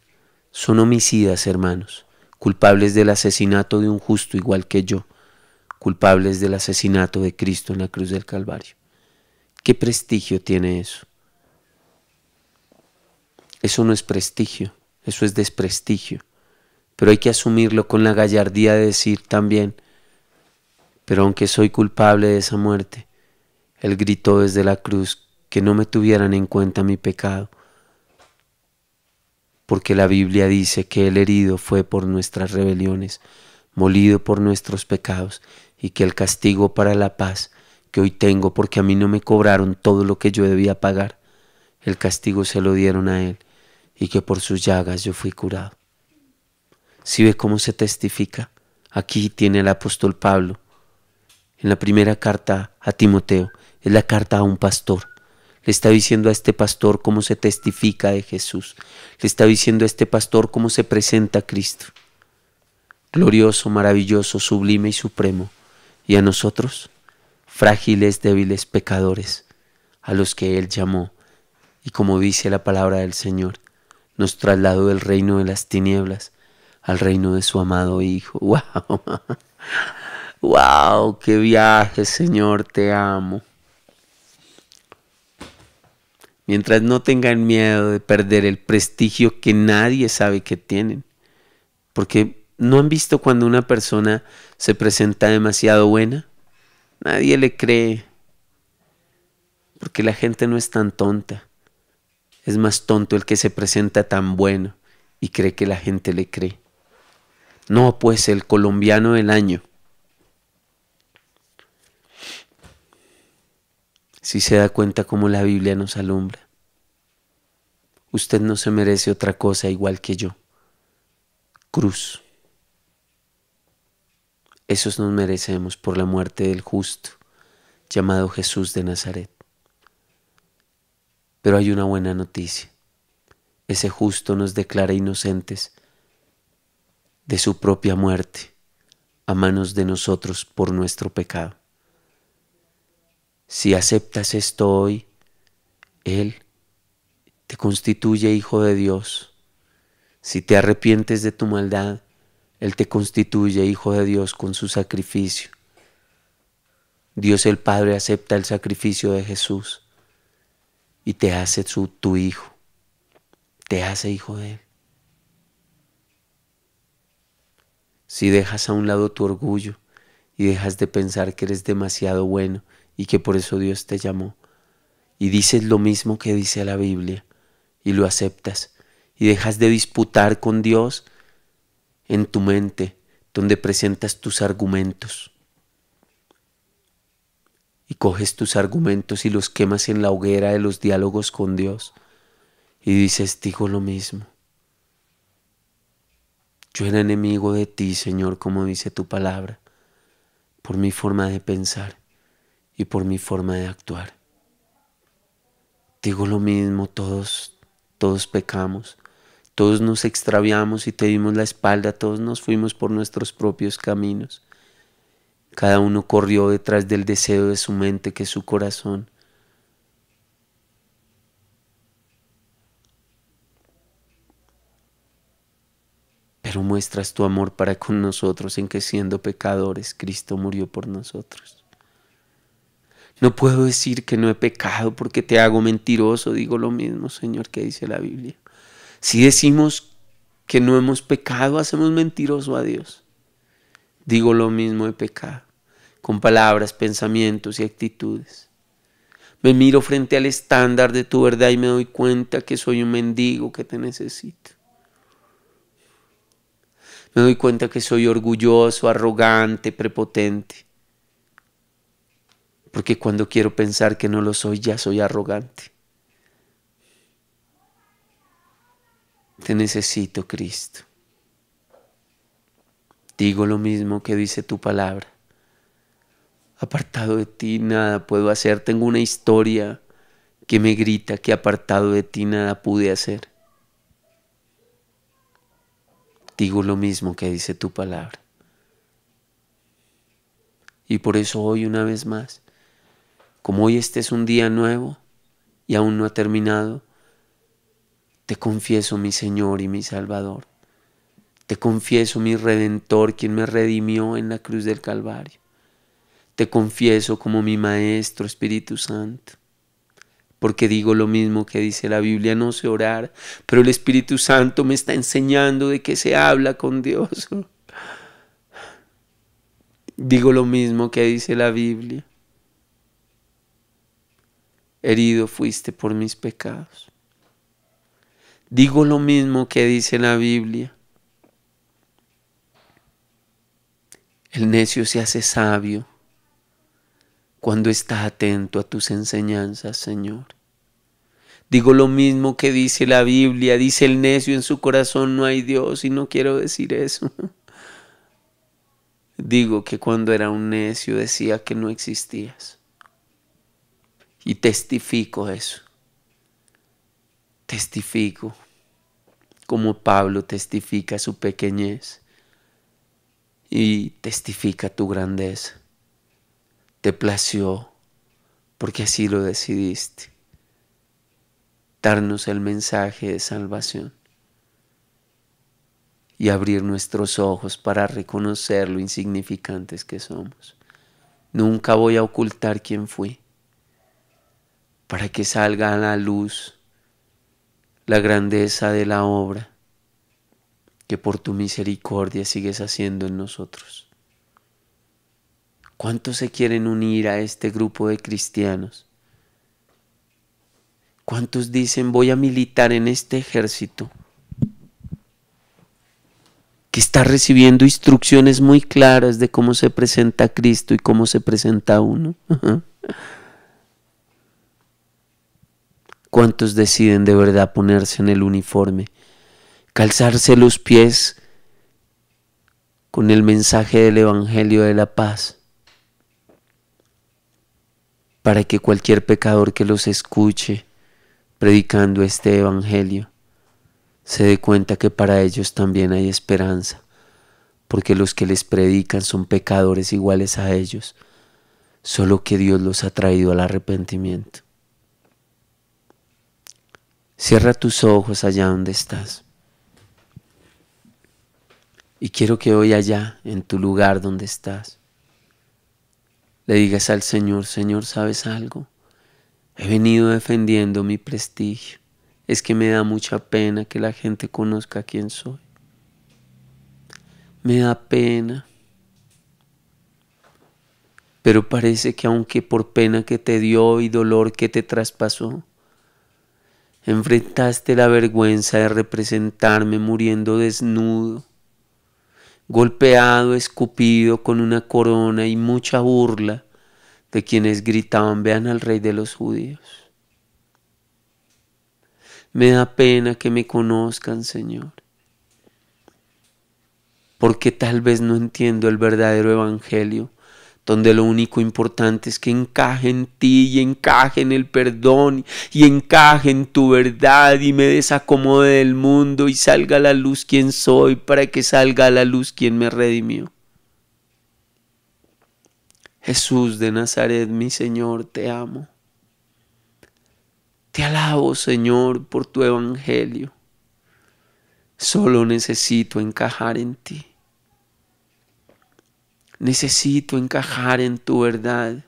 Son homicidas, hermanos, culpables del asesinato de un justo igual que yo, culpables del asesinato de Cristo en la cruz del Calvario. ¿Qué prestigio tiene eso? Eso no es prestigio, eso es desprestigio. Pero hay que asumirlo con la gallardía de decir también, pero aunque soy culpable de esa muerte, Él gritó desde la cruz que no me tuvieran en cuenta mi pecado, porque la Biblia dice que el herido fue por nuestras rebeliones, molido por nuestros pecados, y que el castigo para la paz que hoy tengo, porque a mí no me cobraron todo lo que yo debía pagar, el castigo se lo dieron a Él, y que por sus llagas yo fui curado. ¿Sí ve cómo se testifica? Aquí tiene el apóstol Pablo, en la primera carta a Timoteo, es la carta a un pastor. Le está diciendo a este pastor cómo se testifica de Jesús. Le está diciendo a este pastor cómo se presenta a Cristo. Glorioso, maravilloso, sublime y supremo. Y a nosotros, frágiles, débiles, pecadores, a los que Él llamó. Y como dice la palabra del Señor, nos trasladó del reino de las tinieblas al reino de su amado Hijo. ¡Wow! ¡Wow! ¡Qué viaje, Señor! Te amo. Mientras no tengan miedo de perder el prestigio que nadie sabe que tienen. Porque ¿No han visto cuando una persona se presenta demasiado buena? Nadie le cree, porque la gente no es tan tonta. Es más tonto el que se presenta tan bueno y cree que la gente le cree. No, pues el colombiano del año. Si se da cuenta cómo la Biblia nos alumbra. Usted no se merece otra cosa igual que yo. Cruz. Esos nos merecemos por la muerte del justo, llamado Jesús de Nazaret. Pero hay una buena noticia. Ese justo nos declara inocentes de su propia muerte a manos de nosotros por nuestro pecado. Si aceptas esto hoy, Él te constituye hijo de Dios. Si te arrepientes de tu maldad, Él te constituye hijo de Dios con su sacrificio. Dios el Padre acepta el sacrificio de Jesús y te hace tu hijo, te hace hijo de Él. Si dejas a un lado tu orgullo y dejas de pensar que eres demasiado bueno y que por eso Dios te llamó, y dices lo mismo que dice la Biblia y lo aceptas, y dejas de disputar con Dios en tu mente, donde presentas tus argumentos, y coges tus argumentos y los quemas en la hoguera de los diálogos con Dios, y dices, digo lo mismo. Yo era enemigo de ti, Señor, como dice tu palabra, por mi forma de pensar y por mi forma de actuar. Digo lo mismo, todos pecamos, todos nos extraviamos y te dimos la espalda, todos nos fuimos por nuestros propios caminos. Cada uno corrió detrás del deseo de su mente, que es su corazón. Pero muestras tu amor para con nosotros en que siendo pecadores, Cristo murió por nosotros. No puedo decir que no he pecado porque te hago mentiroso, digo lo mismo, Señor, que dice la Biblia. Si decimos que no hemos pecado, hacemos mentiroso a Dios. Digo lo mismo, he pecado, con palabras, pensamientos y actitudes. Me miro frente al estándar de tu verdad y me doy cuenta que soy un mendigo que te necesito. Me doy cuenta que soy orgulloso, arrogante, prepotente. Porque cuando quiero pensar que no lo soy, ya soy arrogante. Te necesito, Cristo. Digo lo mismo que dice tu palabra. Apartado de ti nada puedo hacer. Tengo una historia que me grita que apartado de ti nada pude hacer. Digo lo mismo que dice tu palabra. Y por eso hoy una vez más, como hoy este es un día nuevo y aún no ha terminado, te confieso mi Señor y mi Salvador. Te confieso mi Redentor, quien me redimió en la cruz del Calvario. Te confieso como mi Maestro, Espíritu Santo. Porque digo lo mismo que dice la Biblia, no sé orar, pero el Espíritu Santo me está enseñando de que se habla con Dios. Digo lo mismo que dice la Biblia. Herido fuiste por mis pecados. Digo lo mismo que dice la Biblia. El necio se hace sabio cuando está atento a tus enseñanzas, Señor. Digo lo mismo que dice la Biblia. Dice el necio en su corazón no hay Dios, y no quiero decir eso. Digo que cuando era un necio decía que no existías. Y testifico eso. Testifico como Pablo testifica su pequeñez y testifica tu grandeza. Te plació porque así lo decidiste. Darnos el mensaje de salvación y abrir nuestros ojos para reconocer lo insignificantes que somos. Nunca voy a ocultar quién fui, para que salga a la luz la grandeza de la obra que por tu misericordia sigues haciendo en nosotros. ¿Cuántos se quieren unir a este grupo de cristianos? ¿Cuántos dicen voy a militar en este ejército? Que está recibiendo instrucciones muy claras de cómo se presenta Cristo y cómo se presenta uno. ¿Cuántos deciden de verdad ponerse en el uniforme, calzarse los pies con el mensaje del Evangelio de la paz, para que cualquier pecador que los escuche predicando este Evangelio se dé cuenta que para ellos también hay esperanza, porque los que les predican son pecadores iguales a ellos, solo que Dios los ha traído al arrepentimiento? Cierra tus ojos allá donde estás. Y quiero que hoy allá, en tu lugar donde estás, le digas al Señor: Señor, ¿sabes algo? He venido defendiendo mi prestigio. Es que me da mucha pena que la gente conozca quién soy. Me da pena. Pero parece que aunque por pena que te dio y dolor que te traspasó, enfrentaste la vergüenza de representarme muriendo desnudo, golpeado, escupido, con una corona y mucha burla de quienes gritaban: vean al Rey de los judíos. Me da pena que me conozcan, Señor, porque tal vez no entiendo el verdadero evangelio, donde lo único importante es que encaje en ti y encaje en el perdón y encaje en tu verdad y me desacomode del mundo y salga a la luz quién soy, para que salga a la luz quien me redimió. Jesús de Nazaret, mi Señor, te amo. Te alabo, Señor, por tu evangelio. Solo necesito encajar en ti. Necesito encajar en tu verdad.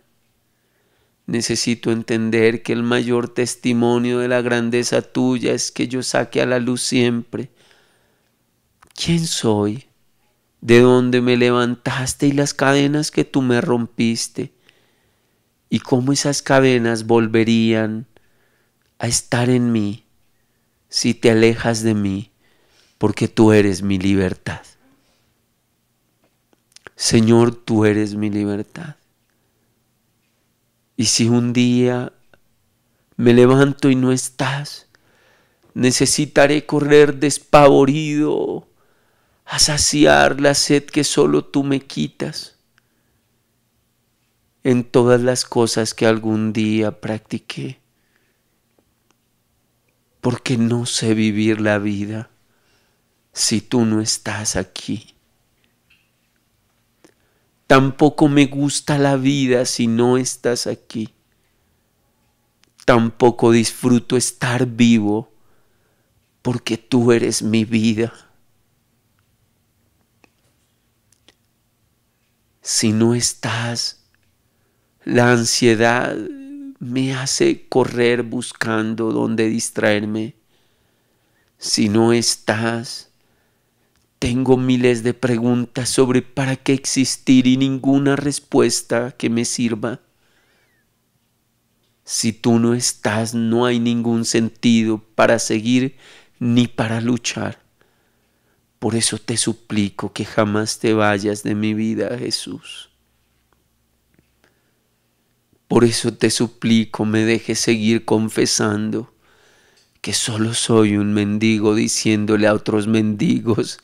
Necesito entender que el mayor testimonio de la grandeza tuya es que yo saque a la luz siempre quién soy, de dónde me levantaste y las cadenas que tú me rompiste, y cómo esas cadenas volverían a estar en mí si te alejas de mí, porque tú eres mi libertad. Señor, tú eres mi libertad. Y si un día me levanto y no estás, necesitaré correr despavorido a saciar la sed que solo tú me quitas en todas las cosas que algún día practiqué, porque no sé vivir la vida si tú no estás aquí. Tampoco me gusta la vida si no estás aquí. Tampoco disfruto estar vivo porque tú eres mi vida. Si no estás, la ansiedad me hace correr buscando dónde distraerme. Si no estás, tengo miles de preguntas sobre para qué existir y ninguna respuesta que me sirva. Si tú no estás, no hay ningún sentido para seguir ni para luchar. Por eso te suplico que jamás te vayas de mi vida, Jesús. Por eso te suplico me dejes seguir confesando que solo soy un mendigo, diciéndole a otros mendigos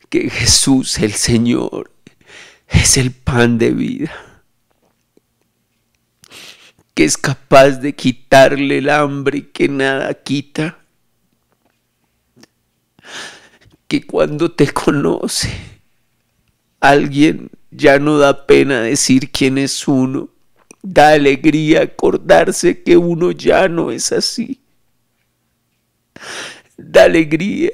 que Jesús el Señor es el pan de vida, que es capaz de quitarle el hambre que nada quita, que cuando te conoce alguien ya no da pena decir quién es uno, da alegría acordarse que uno ya no es así. Da alegría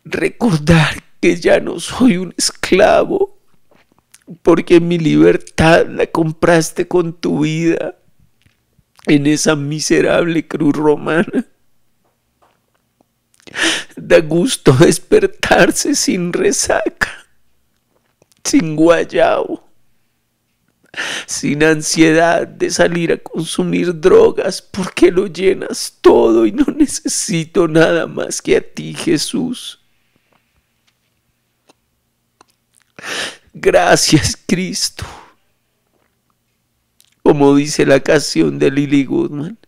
recordar que ya no soy un esclavo, porque mi libertad la compraste con tu vida en esa miserable cruz romana. Da gusto despertarse sin resaca, sin guayabo, sin ansiedad de salir a consumir drogas, porque lo llenas todo y no necesito nada más que a ti, Jesús. Gracias, Cristo. Como dice la canción de Lily Goodman,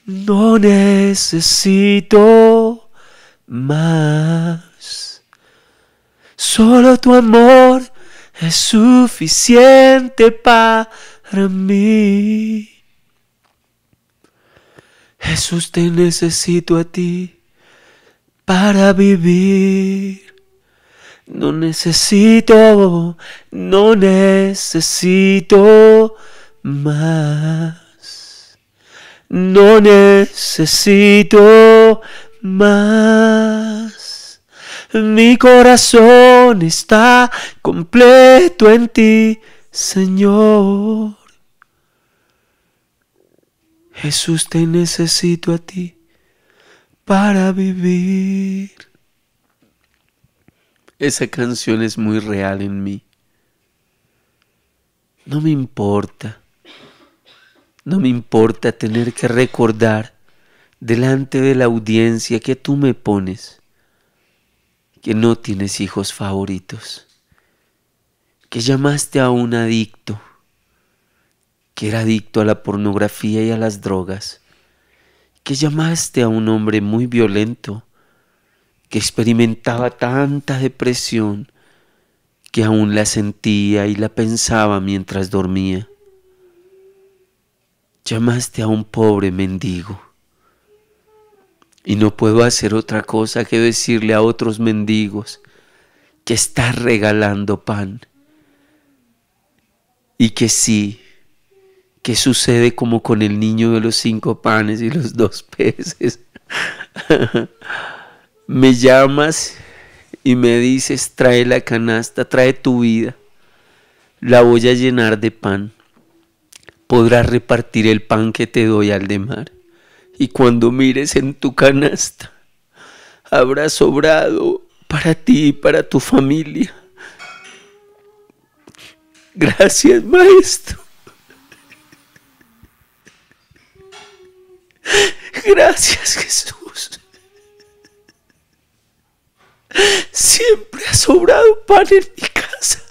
no necesito más. Solo tu amor es suficiente para mí. Jesús, te necesito a ti para vivir. No necesito más. No necesito más. Mi corazón está completo en ti, Señor. Jesús, te necesito a ti para vivir. Esa canción es muy real en mí. No me importa tener que recordar delante de la audiencia que tú me pones que no tienes hijos favoritos, que llamaste a un adicto, que era adicto a la pornografía y a las drogas, que llamaste a un hombre muy violento, que experimentaba tanta depresión que aún la sentía y la pensaba mientras dormía. Llamaste a un pobre mendigo y no puedo hacer otra cosa que decirle a otros mendigos que estás regalando pan y que sí, que sucede como con el niño de los 5 panes y los 2 peces. Me llamas y me dices, trae la canasta, trae tu vida, la voy a llenar de pan. Podrás repartir el pan que te doy al de mar. Y cuando mires en tu canasta, habrá sobrado para ti y para tu familia. Gracias, Maestro. Gracias, Jesús. Siempre ha sobrado pan en mi casa.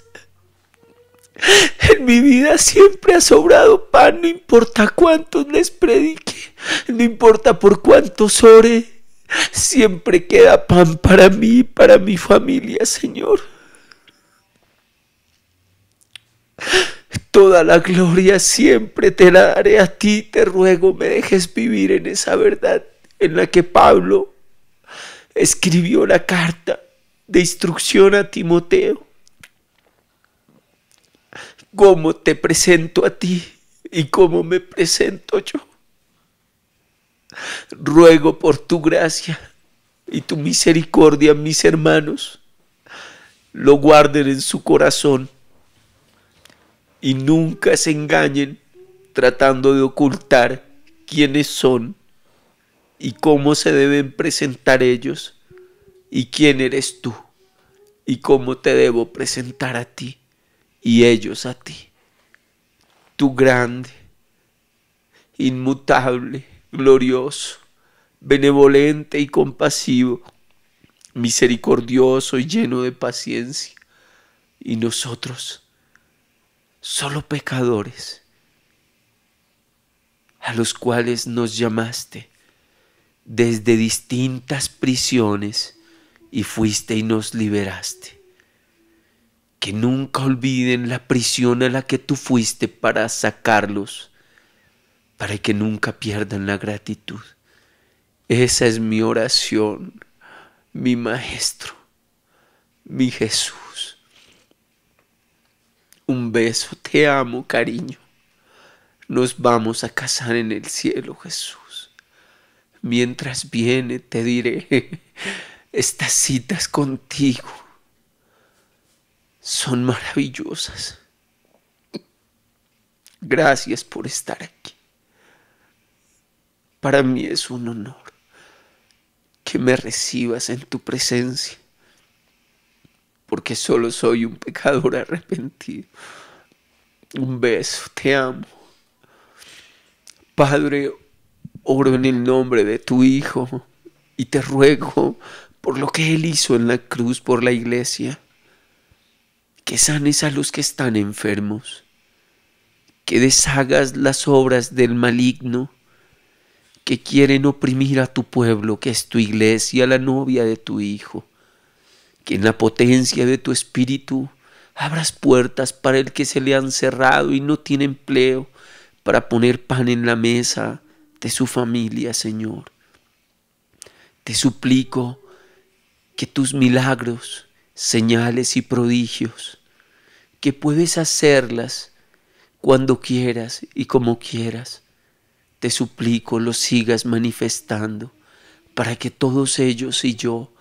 En mi vida siempre ha sobrado pan, no importa cuántos les predique, no importa por cuántos ore, siempre queda pan para mí y para mi familia, Señor. Toda la gloria siempre te la daré a ti, te ruego me dejes vivir en esa verdad en la que Pablo escribió la carta de instrucción a Timoteo. Cómo te presento a ti y cómo me presento yo. Ruego por tu gracia y tu misericordia, mis hermanos, lo guarden en su corazón y nunca se engañen tratando de ocultar quiénes son y cómo se deben presentar ellos y quién eres tú y cómo te debo presentar a ti y ellos a ti. Tú grande, inmutable, glorioso, benevolente y compasivo, misericordioso y lleno de paciencia. Y nosotros, solo pecadores, a los cuales nos llamaste desde distintas prisiones y fuiste y nos liberaste. Que nunca olviden la prisión a la que tú fuiste para sacarlos, para que nunca pierdan la gratitud. Esa es mi oración, mi Maestro, mi Jesús. Un beso, te amo, cariño. Nos vamos a casar en el cielo, Jesús. Mientras viene, te diré, estas citas contigo son maravillosas. Gracias por estar aquí. Para mí es un honor que me recibas en tu presencia, porque solo soy un pecador arrepentido. Un beso, te amo. Padre, oro en el nombre de tu Hijo y te ruego por lo que Él hizo en la cruz por la iglesia, que sanes a los que están enfermos, que deshagas las obras del maligno que quieren oprimir a tu pueblo, que es tu iglesia, la novia de tu Hijo, que en la potencia de tu Espíritu abras puertas para el que se le han cerrado y no tiene empleo, para poner pan en la mesa de su familia, Señor. Te suplico que tus milagros, señales y prodigios, que puedes hacerlas cuando quieras y como quieras, te suplico los sigas manifestando, para que todos ellos y yo,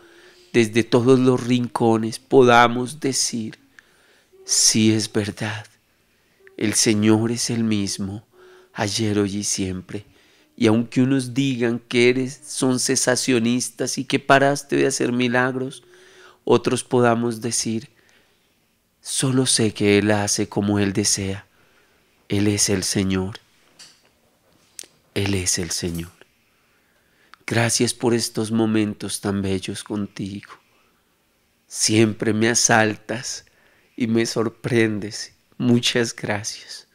desde todos los rincones, podamos decir: sí, es verdad, el Señor es el mismo, ayer, hoy y siempre. Y aunque unos digan que son cesacionistas y que paraste de hacer milagros, otros podamos decir: solo sé que Él hace como Él desea. Él es el Señor. Él es el Señor. Gracias por estos momentos tan bellos contigo. Siempre me asaltas y me sorprendes. Muchas gracias.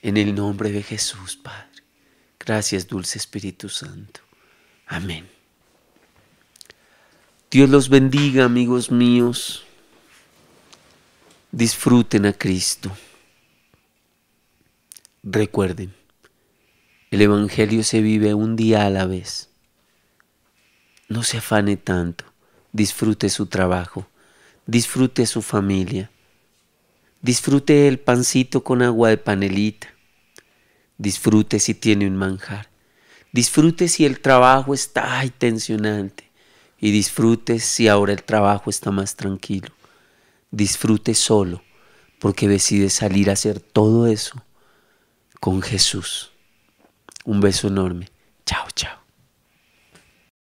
En el nombre de Jesús, Padre. Gracias, dulce Espíritu Santo. Amén. Dios los bendiga, amigos míos. Disfruten a Cristo. Recuerden, el Evangelio se vive un día a la vez. No se afane tanto. Disfrute su trabajo. Disfrute su familia. Disfrute el pancito con agua de panelita. Disfrute si tiene un manjar. Disfrute si el trabajo está tensionante. Y disfrute si ahora el trabajo está más tranquilo. Disfrute solo, porque decide salir a hacer todo eso con Jesús. Un beso enorme. Chao, chao.